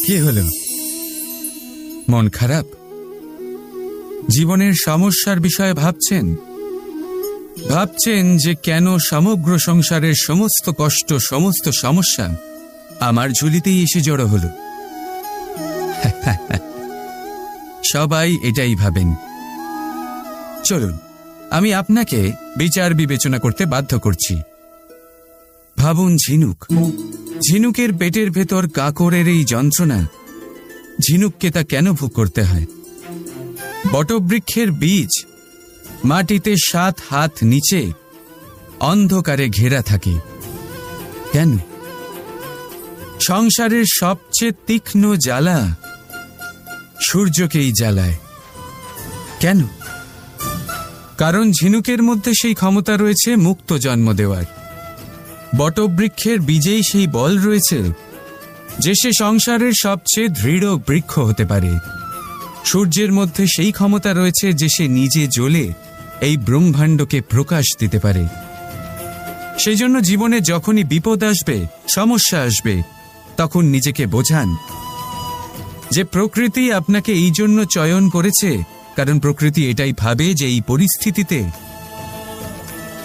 কি হলো? মন খারাপ? জীবনের সমস্যার বিষয়ে ভাবছেন যে কেন সমগ্র সংসারের সমস্ত কষ্ট, সমস্ত সমস্যা আমার ঝুলিতেই এসে জড়ো হলো। সবাই এটাই ভাবেন। চলুন, আমি আপনাকে বিচার বিবেচনা করতে বাধ্য করছি। ভাবুন ঝিনুকের পেটের ভেতর কাকরের এই যন্ত্রণা, ঝিনুককে তা কেন ভোগ করতে হয়? বটবৃক্ষের বীজ মাটিতে 7 হাত নিচে অন্ধকারে ঘেরা থাকে কেন? সংসারের সবচেয়ে তীক্ষ্ণ জ্বালা সূর্যকেই জ্বালায় কেন? কারণ ঝিনুকের মধ্যে সেই ক্ষমতা রয়েছে মুক্ত জন্ম দেওয়ার। বটবৃক্ষের বীজেই সেই বল রয়েছে যে সে সংসারের সবচেয়ে দৃঢ় বৃক্ষ হতে পারে। সূর্যের মধ্যে সেই ক্ষমতা রয়েছে যে সে নিজে জ্বলে এই ব্রহ্মাণ্ডকে প্রকাশ দিতে পারে। সেই জন্য জীবনে যখনই বিপদ আসবে, সমস্যা আসবে, তখন নিজেকে বোঝান যে প্রকৃতি আপনাকে এই জন্য চয়ন করেছে, কারণ প্রকৃতি এটাই ভাবে যে এই পরিস্থিতিতে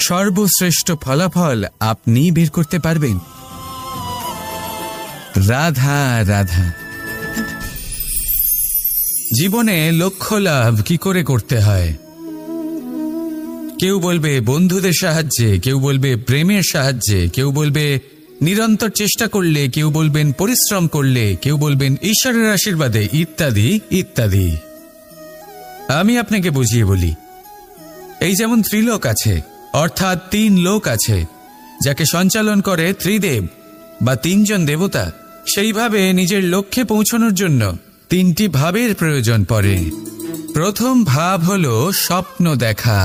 সর্বশ্রেষ্ঠ ফলাফল আপনি বের করতে পারবেন। রাধা রাধা। জীবনে লক্ষ্য লাভ কি করে করতে হয়? কেউ বলবে বন্ধুদের সাহায্যে, কেউ বলবে প্রেমের সাহায্যে, কেউ বলবে নিরন্তর চেষ্টা করলে, কেউ বলবেন পরিশ্রম করলে, কেউ বলবেন ঈশ্বরের আশীর্বাদে, ইত্যাদি ইত্যাদি। আমি আপনাকে বুঝিয়ে বলি, এই যেমন ত্রিলোক আছে, অর্থাৎ 3 লোক আছে, যাকে সঞ্চালন করে ত্রিদেব বা 3 জন দেবতা। সেইভাবে নিজের লক্ষ্যে পৌঁছানোর জন্য 3টি ভাবের প্রয়োজন পড়ে। প্রথম ভাব হলো স্বপ্ন দেখা।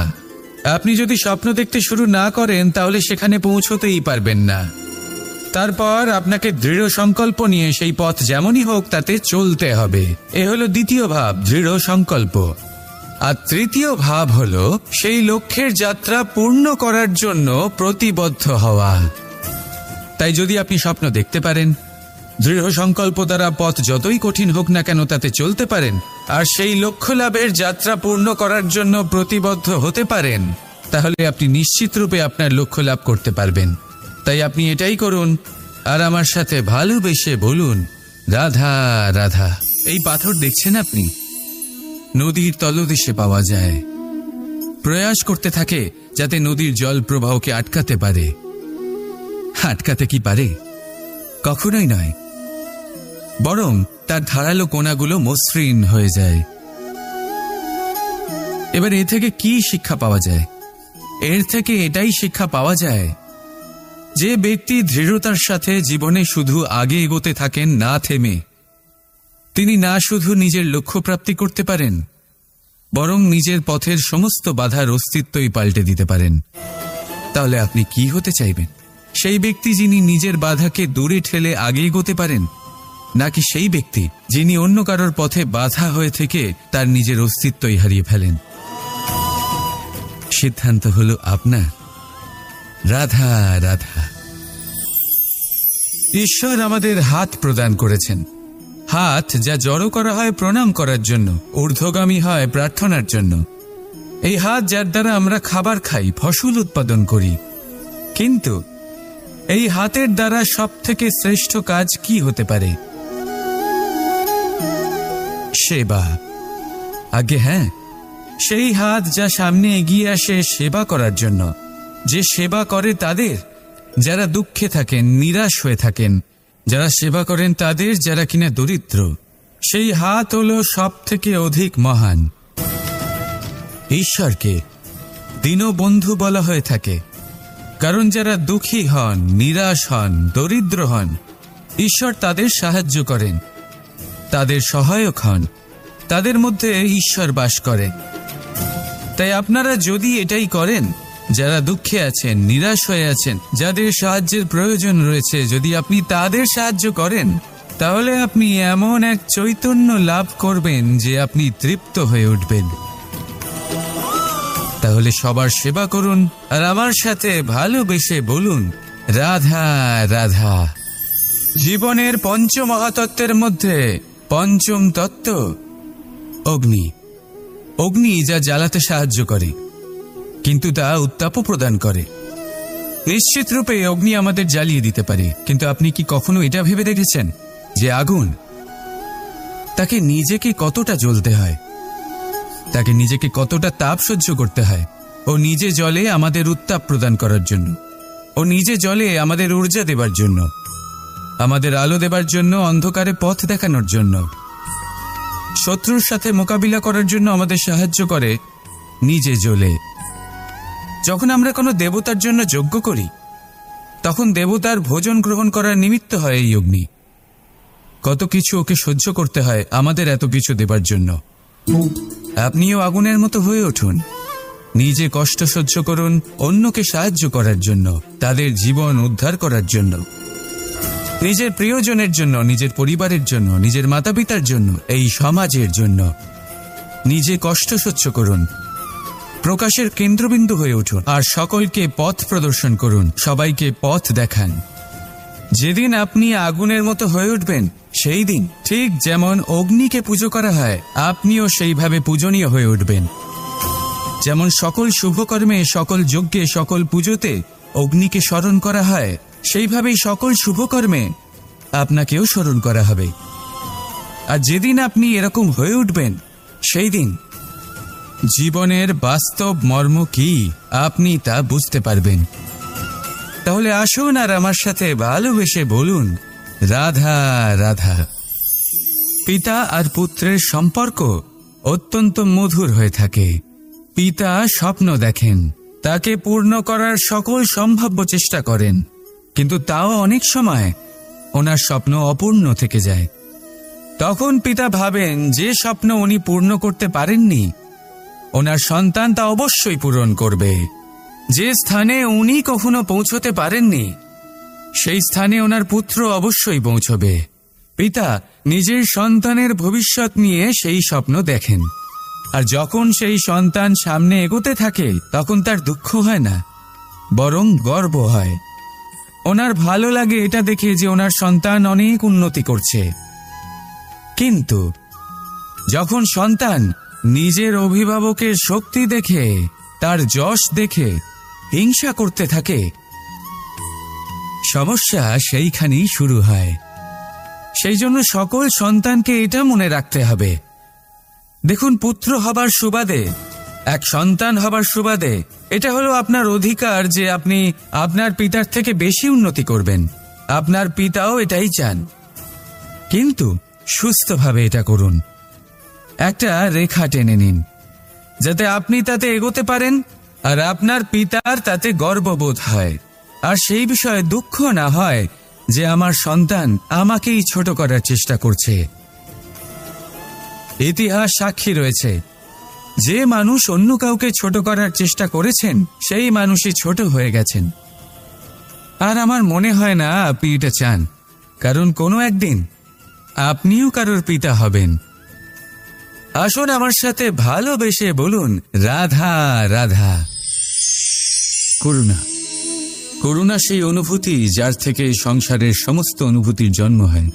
আপনি যদি স্বপ্ন দেখতে শুরু না করেন তাহলে সেখানে পৌঁছতেই পারবেন না। তারপর আপনাকে দৃঢ় সংকল্প নিয়ে সেই পথ যেমনই হোক তাতে চলতে হবে। এ হলো দ্বিতীয় ভাব, দৃঢ় সংকল্প। আর তৃতীয় ভাব হলো সেই লক্ষ্যের যাত্রা পূর্ণ করার জন্য প্রতিবদ্ধ হওয়া। তাই যদি আপনি স্বপ্ন দেখতে পারেন, দৃঢ় সংকল্প দ্বারা পথ যতই কঠিন হোক না কেন তাতে চলতে পারেন, আর সেই লক্ষ্য লাভের যাত্রা পূর্ণ করার জন্য প্রতিবদ্ধ হতে পারেন, তাহলে আপনি নিশ্চিত রূপে আপনার লক্ষ্য লাভ করতে পারবেন। তাই আপনি এটাই করুন, আর আমার সাথে ভালোবেসে বলুন, রাধা রাধা। এই পাথর দেখছেন আপনি, নদীর তলদেশে পাওয়া যায়। প্রয়াস করতে থাকে যাতে নদীর জল প্রবাহকে আটকাতে পারে। আটকাতে কি পারে? কখনোই নয়, বরং তার ধারালো কোণাগুলো মসৃণ হয়ে যায়। এবার এ থেকে কি শিক্ষা পাওয়া যায়? এর থেকে এটাই শিক্ষা পাওয়া যায় যে ব্যক্তি দৃঢ়তার সাথে জীবনে শুধু আগে এগোতে থাকেন না থেমে, তিনি না শুধু নিজের লক্ষ্য প্রাপ্তি করতে পারেন, বরং নিজের পথের সমস্ত বাধার অস্তিত্বই পাল্টে দিতে পারেন। তাহলে আপনি কি হতে চাইবেন? সেই ব্যক্তি যিনি নিজের বাধাকে দূরে ঠেলে আগে এগোতে পারেন, নাকি সেই ব্যক্তি যিনি অন্য কারোর পথে বাধা হয়ে থেকে তার নিজের অস্তিত্বই হারিয়ে ফেলেন? সিদ্ধান্ত হলো আপনার। রাধা রাধা। ঈশ্বর আমাদের হাত প্রদান করেছেন, হাত যা জড়ো করা হয় প্রণাম করার জন্য, ঊর্ধ্বগামী হয় প্রার্থনার জন্য। এই হাত যার দ্বারা আমরা খাবার খাই, ফসল উৎপাদন করি। কিন্তু এই হাতের দ্বারা সবথেকে শ্রেষ্ঠ কাজ কি হতে পারে? সেবা। আগে হ্যাঁ, সেই হাত যা সামনে এগিয়ে আসে সেবা করার জন্য, যে সেবা করে তাদের যারা দুঃখে থাকেন, নিরাশ হয়ে থাকেন, যারা সেবা করেন তাদের যারা কিনা দরিদ্র। সেই হাত হলো সব থেকে অধিক মহান। ঈশ্বরকে দীনবন্ধু বলা হয়ে থাকে, কারণ যারা দুঃখী হন, নিরাশ হন, দরিদ্র হন, ঈশ্বর তাদের সাহায্য করেন, তাদের সহায়ক হন, তাদের মধ্যে ঈশ্বর বাস করে। তাই আপনারা যদি এটাই করেন, যারা দুঃখে আছেন, নিরাশ হয়ে আছেন, যাদের সাহায্যের প্রয়োজন রয়েছে, যদি আপনি তাদের সাহায্য করেন, তাহলে আপনি এমন এক চৈতন্য লাভ করবেন যে আপনি তৃপ্ত হয়ে উঠবেন। তাহলে সবার সেবা করুন, আর আমার সাথে ভালোবেসে বলুন, রাধা রাধা। জীবনের পঞ্চ মহাতত্ত্বের মধ্যে পঞ্চম তত্ত্ব অগ্নি। অগ্নি যা জ্বালাতে সাহায্য করে, কিন্তু তা উত্তাপও প্রদান করে। নিশ্চিত রূপে অগ্নি আমাদের জ্বালিয়ে দিতে পারে, কিন্তু আপনি কি কখনো এটা ভেবে দেখেছেন যে আগুন, তাকে নিজেকে কতটা জ্বলতে হয়, তাকে নিজেকে কতটা তাপ সহ্য করতে হয়? ও নিজে জ্বলে আমাদের উত্তাপ প্রদান করার জন্য, ও নিজে জ্বলে আমাদের ঊর্জা দেবার জন্য, আমাদের আলো দেবার জন্য, অন্ধকারে পথ দেখানোর জন্য, শত্রুর সাথে মোকাবিলা করার জন্য আমাদের সাহায্য করে, নিজে জ্বলে। যখন আমরা কোনো দেবতার জন্য যজ্ঞ করি, তখন দেবতার ভোজন গ্রহণ করার নিমিত্ত হয় এই অগ্নি। কত কিছু ওকে সহ্য করতে হয় আমাদের এত কিছু দেবার জন্য। আপনিও আগুনের মতো হয়ে উঠুন, নিজে কষ্ট সহ্য করুন অন্যকে সাহায্য করার জন্য, তাদের জীবন উদ্ধার করার জন্য, নিজের প্রিয়জনের জন্য, নিজের পরিবারের জন্য, নিজের মাতা পিতার জন্য, এই সমাজের জন্য। নিজে কষ্ট সহ্য করুন, প্রকাশের কেন্দ্রবিন্দু হয়ে উঠুন, আর সকলকে পথ প্রদর্শন করুন, সবাইকে পথ দেখান। যেদিন আপনি আগুনের মতো হয়ে উঠবেন, সেই দিন ঠিক যেমন অগ্নিকে পুজো করা হয়, আপনিও সেইভাবে পূজনীয় হয়ে উঠবেন। যেমন সকল শুভকর্মে, সকল যজ্ঞে, সকল পুজোতে অগ্নিকে স্মরণ করা হয়, সেইভাবেই সকল শুভকর্মে আপনাকেও স্মরণ করা হবে। আর যেদিন আপনি এরকম হয়ে উঠবেন, সেই দিন জীবনের বাস্তব মর্ম কি আপনি তা বুঝতে পারবেন। তাহলে আসুন আর আমার সাথে ভালোবেসে বলুন, রাধা রাধা। পিতা আর পুত্রের সম্পর্ক অত্যন্ত মধুর হয়ে থাকে। পিতা স্বপ্ন দেখেন, তাকে পূর্ণ করার সকল সম্ভাব্য চেষ্টা করেন, কিন্তু তাও অনেক সময় ওনার স্বপ্ন অপূর্ণ থেকে যায়। তখন পিতা ভাবেন যে স্বপ্ন উনি পূর্ণ করতে পারেননি, ওনার সন্তান তা অবশ্যই পূরণ করবে। যে স্থানে উনি কখনো পৌঁছতে পারেননি, সেই স্থানে ওনার পুত্র অবশ্যই পৌঁছবে। পিতা নিজের সন্তানের ভবিষ্যৎ নিয়ে সেই স্বপ্ন দেখেন, আর যখন সেই সন্তান সামনে এগোতে থাকে, তখন তার দুঃখ হয় না, বরং গর্ব হয়। ওনার ভালো লাগে এটা দেখে যে ওনার সন্তান অনেক উন্নতি করছে। কিন্তু যখন সন্তান নিজের অভিভাবকের শক্তি দেখে, তার যশ দেখে হিংসা করতে থাকে, সমস্যা সেইখানেই শুরু হয়। সেই জন্য সকল সন্তানকে এটা মনে রাখতে হবে, দেখুন, পুত্র হবার সুবাদে, এক সন্তান হবার সুবাদে এটা হলো আপনার অধিকার যে আপনি আপনার পিতার থেকে বেশি উন্নতি করবেন। আপনার পিতাও এটাই চান, কিন্তু সুস্থভাবে এটা করুন। একটা রেখা টেনে নিন, যাতে আপনি তাতে এগোতে পারেন আর আপনার পিতার তাতে গর্ববোধ হয়, আর সেই বিষয়ে দুঃখ না হয় যে আমার সন্তান আমাকেই ছোট করার চেষ্টা করছে। ইতিহাস সাক্ষী রয়েছে, যে মানুষ অন্য কাউকে ছোট করার চেষ্টা করেছেন, সেই মানুষই ছোট হয়ে গেছেন। আর আমার মনে হয় না আপনি এটা চান, কারণ কোনো একদিন আপনিও কারোর পিতা হবেন। আসুন আমার সাথে ভালোবেসে বলুন, রাধা রাধা। করুণা, করুণা সেই অনুভূতি যার থেকে সংসারের সমস্ত অনুভূতির জন্ম হয়,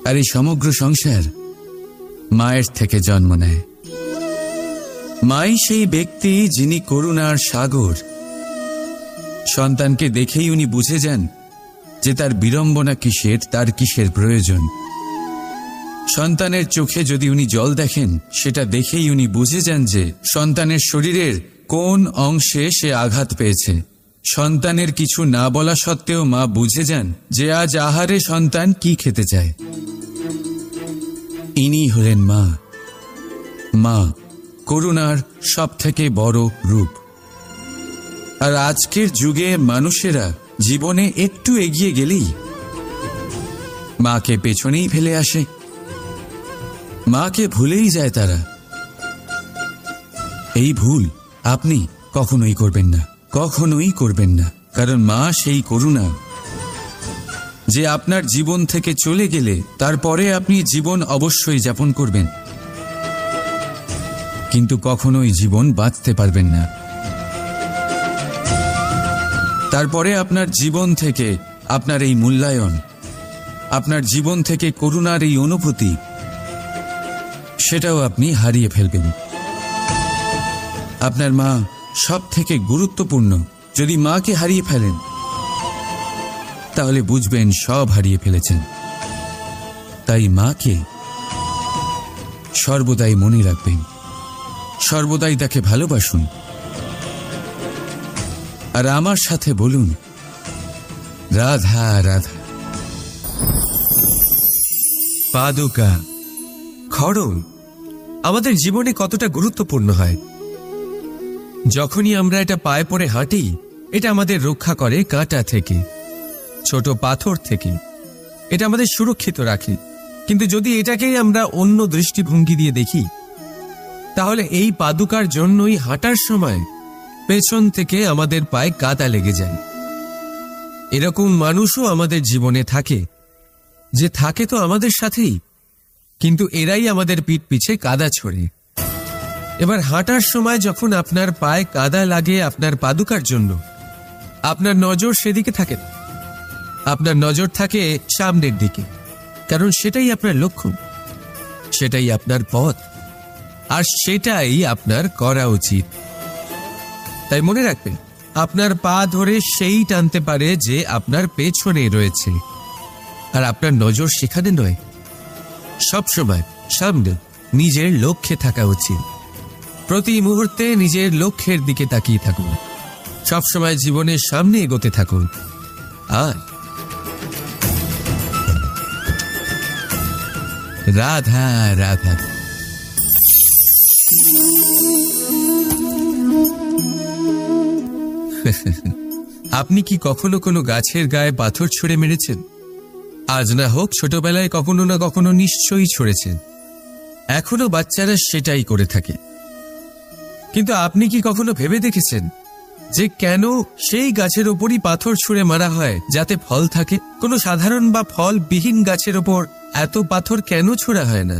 আর এই সমগ্র সংসার মায়ের থেকে জন্ম নেয়। মাই সেই ব্যক্তি যিনি করুণার সাগর। সন্তানকে দেখেই উনি বুঝে যান যে তার বিড়ম্বনা কিসের, তার কিসের প্রয়োজন। সন্তানের চোখে যদি উনি জল দেখেন, সেটা দেখেই উনি বুঝে যান যে সন্তানের শরীরের কোন অংশে সে আঘাত পেয়েছে। সন্তানের কিছু না বলা সত্ত্বেও মা বুঝে যান যে আজ আহারে সন্তান কি খেতে চায়। ইনি হলেন মা। মা করুণার সব থেকে বড় রূপ। আর আজকের যুগে মানুষেরা জীবনে একটু এগিয়ে গেলেই মাকে পেছনেই ফেলে আসে, মাকে ভুলেই যায় তারা। এই ভুল আপনি কখনোই করবেন না, কখনোই করবেন না, কারণ মা সেই করুণা যে আপনার জীবন থেকে চলে গেলে তারপরে আপনি জীবন অবশ্যই যাপন করবেন, কিন্তু কখনোই জীবন বাঁচতে পারবেন না। তারপরে আপনার জীবন থেকে আপনার এই মূল্যায়ন আপনার জীবন থেকে করুণার এই অনুভূতি, সেটাও আপনি হারিয়ে ফেলবেন। আপনার মা সব থেকে গুরুত্বপূর্ণ। যদি মাকে হারিয়ে ফেলেন তাহলে বুঝবেন সব হারিয়ে ফেলেছেন। তাই মাকে সর্বদাই মনে রাখবেন, সর্বদাই তাকে ভালোবাসুন। আর আমার সাথে বলুন, রাধা রাধা। পাদুকা, খড়ম আমাদের জীবনে কতটা গুরুত্বপূর্ণ হয়। যখনই আমরা এটা পায়ে পড়ে হাঁটি, এটা আমাদের রক্ষা করে কাঁটা থেকে, ছোট পাথর থেকে। এটা আমাদের সুরক্ষিত রাখে। কিন্তু যদি এটাকেই আমরা অন্য দৃষ্টিভঙ্গি দিয়ে দেখি, তাহলে এই পাদুকার জন্যই হাঁটার সময় পেছন থেকে আমাদের পায়ে কাদা লেগে যায়। এরকম মানুষও আমাদের জীবনে থাকে, যে থাকে তো আমাদের সাথেই, কিন্তু এরাই আমাদের পিঠ পিছে কাদা ছোড়ে। এবার হাঁটার সময় যখন আপনার পায়ে কাদা লাগে আপনার পাদুকার জন্য, আপনার নজর সেদিকে থাকে না, আপনার নজর থাকে সামনের দিকে। কারণ সেটাই আপনার লক্ষ্য, সেটাই আপনার পথ, আর সেটাই আপনার করা উচিত। তাই মনে রাখবেন, আপনার পা ধরে সেই টানতে পারে যে আপনার পেছনে রয়েছে, আর আপনার নজর সেখানে নয়। সবসময় সামনে নিজের লক্ষ্যে থাকা উচিত। প্রতি মুহূর্তে নিজের লক্ষ্যের দিকে তাকিয়ে থাকুন। সবসময় জীবনের সামনে এগোতে থাকুন। আর রাধা রাধা। আপনি কি কখনো কোনো গাছের গায়ে পাথর ছুঁড়ে মেরেছেন? আজ না হোক ছোটবেলায় কখনো না কখনো নিশ্চয়ই ছুঁড়েছেন। এখনো বাচ্চারা সেটাই করে থাকে। কিন্তু আপনি কি কখনো ভেবে দেখেছেন যে কেন সেই গাছের ওপরই পাথর ছুঁড়ে মারা হয় যাতে ফল থাকে? কোনো সাধারণ বা ফলবিহীন গাছের ওপর এত পাথর কেন ছোড়া হয় না?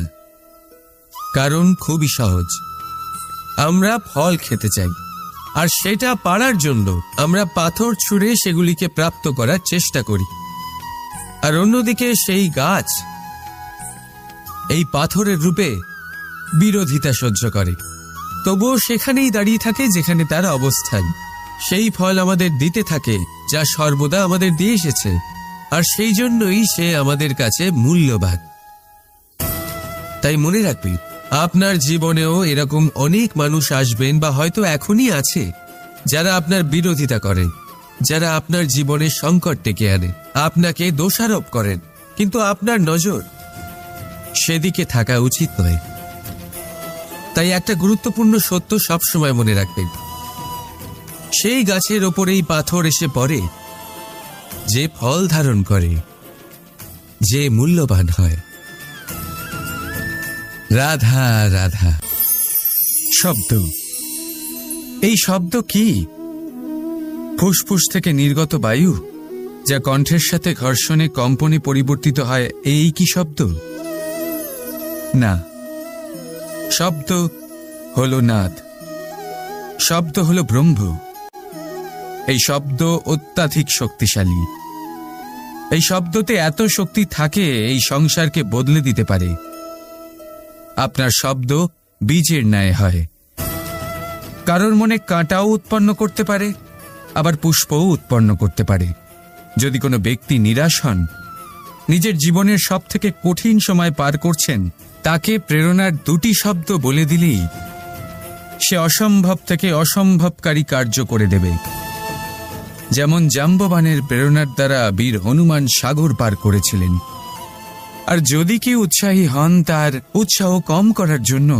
কারণ খুবই সহজ, আমরা ফল খেতে চাই, আর সেটা পারার জন্য আমরা পাথর ছুঁড়ে সেগুলিকে প্রাপ্ত করার চেষ্টা করি। আর অন্যদিকে সেই গাছ এই পাথরের রূপে বিরোধিতা সহ্য করে, তবুও সেখানেই দাঁড়িয়ে থাকে যেখানে তার অবস্থান। সেই ফল আমাদের দিতে থাকে যা সর্বদা আমাদের দিয়ে এসেছে, আর সেই জন্যই সে আমাদের কাছে মূল্যবান। তাই মনে রাখবেন, আপনার জীবনেও এরকম অনেক মানুষ আসবেন, বা হয়তো এখনই আছে, যারা আপনার বিরোধিতা করেন, যারা আপনার জীবনে সংকট ডেকে আনে, আপনাকে দোষারোপ করেন, কিন্তু আপনার নজর সেদিকে থাকা উচিত নয়। তাই একটা গুরুত্বপূর্ণ সত্য সবসময় মনে রাখবেন, সেই গাছের ওপরেই পাথর এসে পড়ে যে ফল ধারণ করে, যে মূল্যবান হয়। রাধা রাধা। শব্দ, এই শব্দ কি? ফুসফুস থেকে নির্গত বায়ু যা কণ্ঠের সাথে ঘর্ষণে কম্পনে পরিবর্তিত হয়, এই কি শব্দ? না, শব্দ হলো নাদ, শব্দ হলো ব্রহ্ম। এই শব্দ অত্যাধিক শক্তিশালী। এই শব্দতে এত শক্তি থাকে এই সংসারকে বদলে দিতে পারে। আপনার শব্দ বীজের ন্যায় হয়, কারোর মনে কাঁটাও উৎপন্ন করতে পারে, আবার পুষ্পও উৎপন্ন করতে পারে। যদি কোনো ব্যক্তি নিরাশ হন, নিজের জীবনের সব থেকে কঠিন সময় পার করছেন, তাকে প্রেরণার দুটি শব্দ বলে দিলেই সে অসম্ভব থেকে অসম্ভবকারী কার্য করে দেবে। যেমন জাম্ববানের প্রেরণার দ্বারা বীর হনুমান সাগর পার করেছিলেন। আর যদি কেউ উৎসাহী হন, তার উৎসাহ কম করার জন্য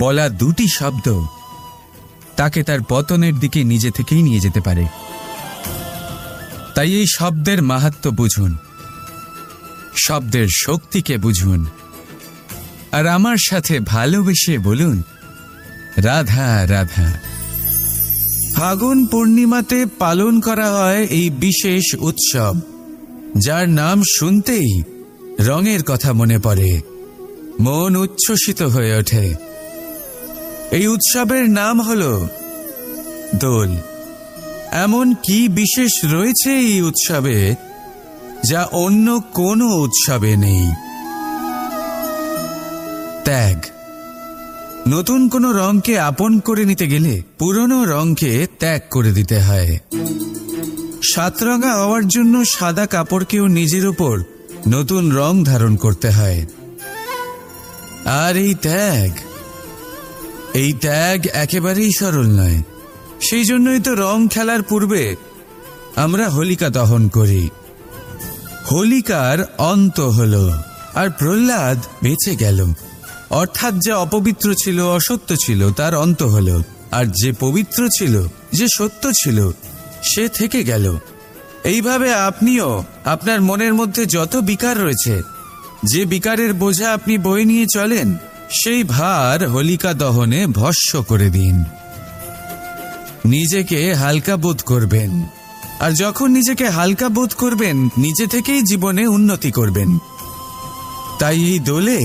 বলা দুটি শব্দ তাকে তার পতনের দিকে নিজে থেকেই নিয়ে যেতে পারে। তাই এই শব্দের মাহাত্ম্য বুঝুন, শব্দের শক্তিকে বুঝুন, আর আমার সাথে ভালোবেসে বলুন, রাধা রাধা। ফাগুন পূর্ণিমাতে পালন করা হয় এই বিশেষ উৎসব, যার নাম শুনতেই রঙের কথা মনে পড়ে, মন উচ্ছ্বসিত হয়ে ওঠে। এই উৎসবের নাম হল দোল। এমন কি বিশেষ রয়েছে এই উৎসবে যা অন্য কোনো উৎসবে নেই। ত্যাগ। নতুন কোনো রঙকে আপন করে নিতে গেলে পুরনো রঙকে ত্যাগ করে দিতে হয়। সাতরঙা হওয়ার জন্য সাদা কাপড়কেও নিজের উপর নতুন রং ধারণ করতে হয়। আর এই ত্যাগ একেবারেই সরল নয়। সেই জন্যই তো রং খেলার পূর্বে আমরা হোলিকা দহন করি। হোলিকার অন্ত হল, আর প্রহ্লাদ বেঁচে গেল। অর্থাৎ যে অপবিত্র ছিল, অসত্য ছিল, তার অন্ত হল। আর যে পবিত্র ছিল, যে সত্য ছিল, সে থেকে গেল। এইভাবে আপনিও আপনার মনের মধ্যে যত বিকার রয়েছে, যে বিকারের বোঝা আপনি বয়ে নিয়ে চলেন, সেই ভার হোলিকা দহনে ভস্ম করে দিন। নিজেকে হালকা বোধ করবেন, আর যখন নিজেকে হালকা বোধ করবেন, নিজে থেকেই জীবনে উন্নতি করবেন। তাই এই দোলে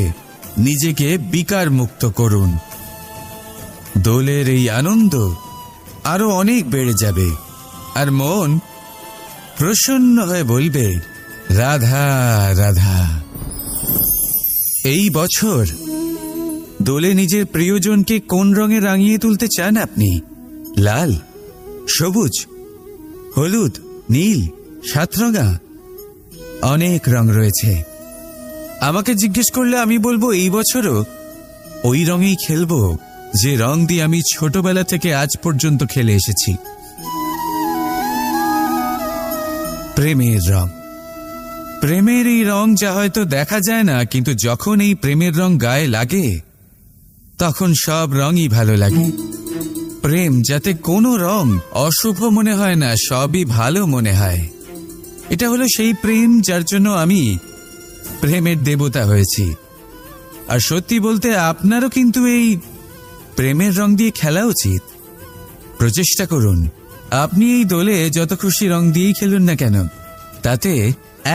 নিজেকে বিকার মুক্ত করুন। দোলের এই আনন্দ আরো অনেক বেড়ে যাবে, আর মন প্রসন্ন হয়ে বলবে, রাধা রাধা। এই বছর দোলে নিজের প্রিয়জনকে কোন রঙে রাঙিয়ে তুলতে চান আপনি? লাল, সবুজ, হলুদ, নীল, সাতরঙা, অনেক রং রয়েছে। আমাকে জিজ্ঞেস করলে আমি বলবো, এই বছরও ওই রঙেই খেলবো যে রং দিয়ে আমি ছোটবেলা থেকে আজ পর্যন্ত খেলে এসেছি। প্রেমের রং। প্রেমের এই রং যা হয়তো দেখা যায় না, কিন্তু যখন এই প্রেমের রং গায়ে লাগে, তখন সব রঙই ভালো লাগে। প্রেম যাতে কোনো রং অশুভ মনে হয় না, সবই ভালো মনে হয়। এটা হলো সেই প্রেম যার জন্য আমি প্রেমের দেবতা হয়েছি। আর সত্যি বলতে আপনারও কিন্তু এই প্রেমের রং দিয়ে খেলা উচিত। প্রচেষ্টা করুন। আপনি এই দোলে যত খুশি রং দিয়েই খেলুন না কেন, তাতে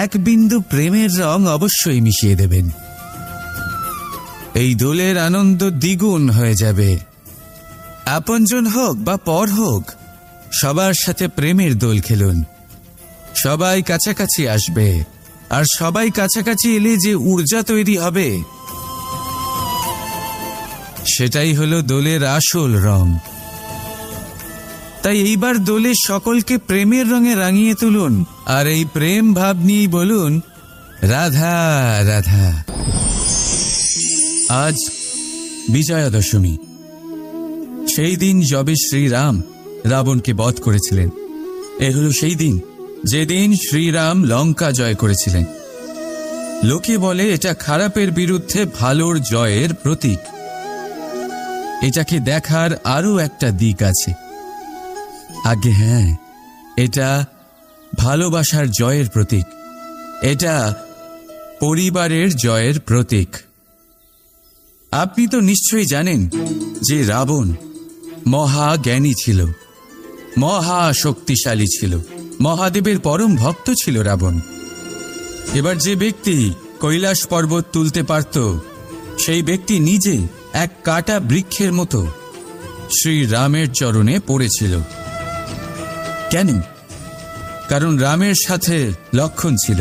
এক বিন্দু প্রেমের রং অবশ্যই মিশিয়ে দেবেন। এই দোলের আনন্দ দ্বিগুণ হয়ে যাবে। আপনজন হোক বা পর হোক, সবার সাথে প্রেমের দোল খেলুন। সবাই কাছাকাছি আসবে, আর সবাই কাছাকাছি এলে যে ঊর্জা তৈরি হবে, সেটাই হলো দোলের আসল রং। তাই এইবার দোলে সকলকে প্রেমের রঙে রাঙিয়ে তুলুন, আর এই প্রেম ভাব নিয়েই বলুন, রাধা রাধা। আজ বিজয়া দশমী। সেই দিন যবে শ্রীরাম রাবণকে বধ করেছিলেন। এ হল সেই দিন যেদিন শ্রীরাম লঙ্কা জয় করেছিলেন। লোকে বলে এটা খারাপের বিরুদ্ধে ভালোর জয়ের প্রতীক। এটাকে দেখার আরো একটা দিক আছে। আগে হ্যাঁ, এটা ভালোবাসার জয়ের প্রতীক। এটা পরিবারের জয়ের প্রতীক। আপনি তো নিশ্চয়ই জানেন যে রাবণ মহাজ্ঞানী ছিল, মহা শক্তিশালী ছিল, মহাদেবের পরম ভক্ত ছিল রাবণ। এবার যে ব্যক্তি কৈলাস পর্বত তুলতে পারত, সেই ব্যক্তি নিজে এক কাটা বৃক্ষের মতো শ্রীরামের চরণে পড়েছিল। কেন? কারণ রামের সাথে লক্ষ্মণ ছিল,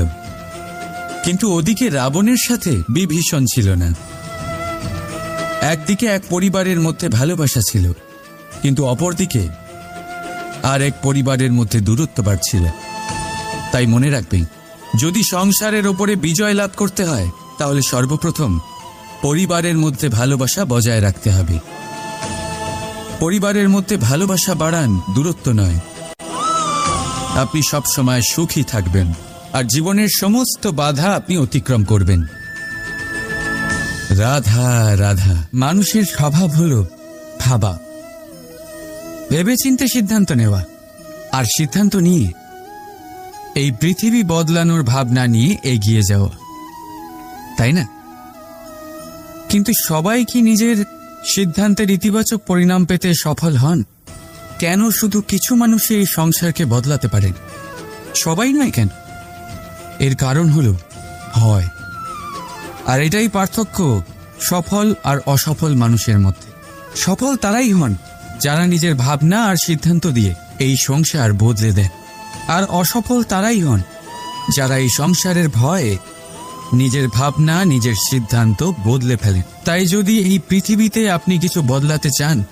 কিন্তু ওদিকে রাবণের সাথে বিভীষণ ছিল না। একদিকে এক পরিবারের মধ্যে ভালোবাসা ছিল, কিন্তু অপরদিকে আর এক পরিবারের মধ্যে দূরত্ব বাড়ছিল। তাই মনে রাখবেন, যদি সংসারের ওপরে বিজয় লাভ করতে হয়, তাহলে সর্বপ্রথম পরিবারের মধ্যে ভালোবাসা বজায় রাখতে হবে। পরিবারের মধ্যে ভালোবাসা বাড়ান, দূরত্ব নয়। আপনি সব সময় সুখী থাকবেন, আর জীবনের সমস্ত বাধা আপনি অতিক্রম করবেন। রাধা রাধা। মানুষের স্বভাব হল ভাবা, ভেবেচিন্তে সিদ্ধান্ত নেওয়া, আর সিদ্ধান্ত নিয়ে এই পৃথিবী বদলানোর ভাবনা নিয়ে এগিয়ে যাওয়া, তাই না? কিন্তু সবাই কি নিজের সিদ্ধান্তের ইতিবাচক পরিণাম পেতে সফল হন? কেন শুধু কিছু মানুষই এই সংসারকে বদলাতে পারেন, সবাই নয় কেন? এর কারণ হল হয়। আর এটাই পার্থক্য সফল আর অসফল মানুষের মধ্যে। সফল তারাই হন যারা নিজের ভাবনা আর সিদ্ধান্ত দিয়ে এই সংসার বদলে দেন, আর অসফল তারাই হন যারা এই সংসারের ভয়ে নিজের ভাবনা নিজের সিদ্ধান্ত বদলে ফেলেন। তাই যদি এই পৃথিবীতে আপনি কিছু বদলাতে চান,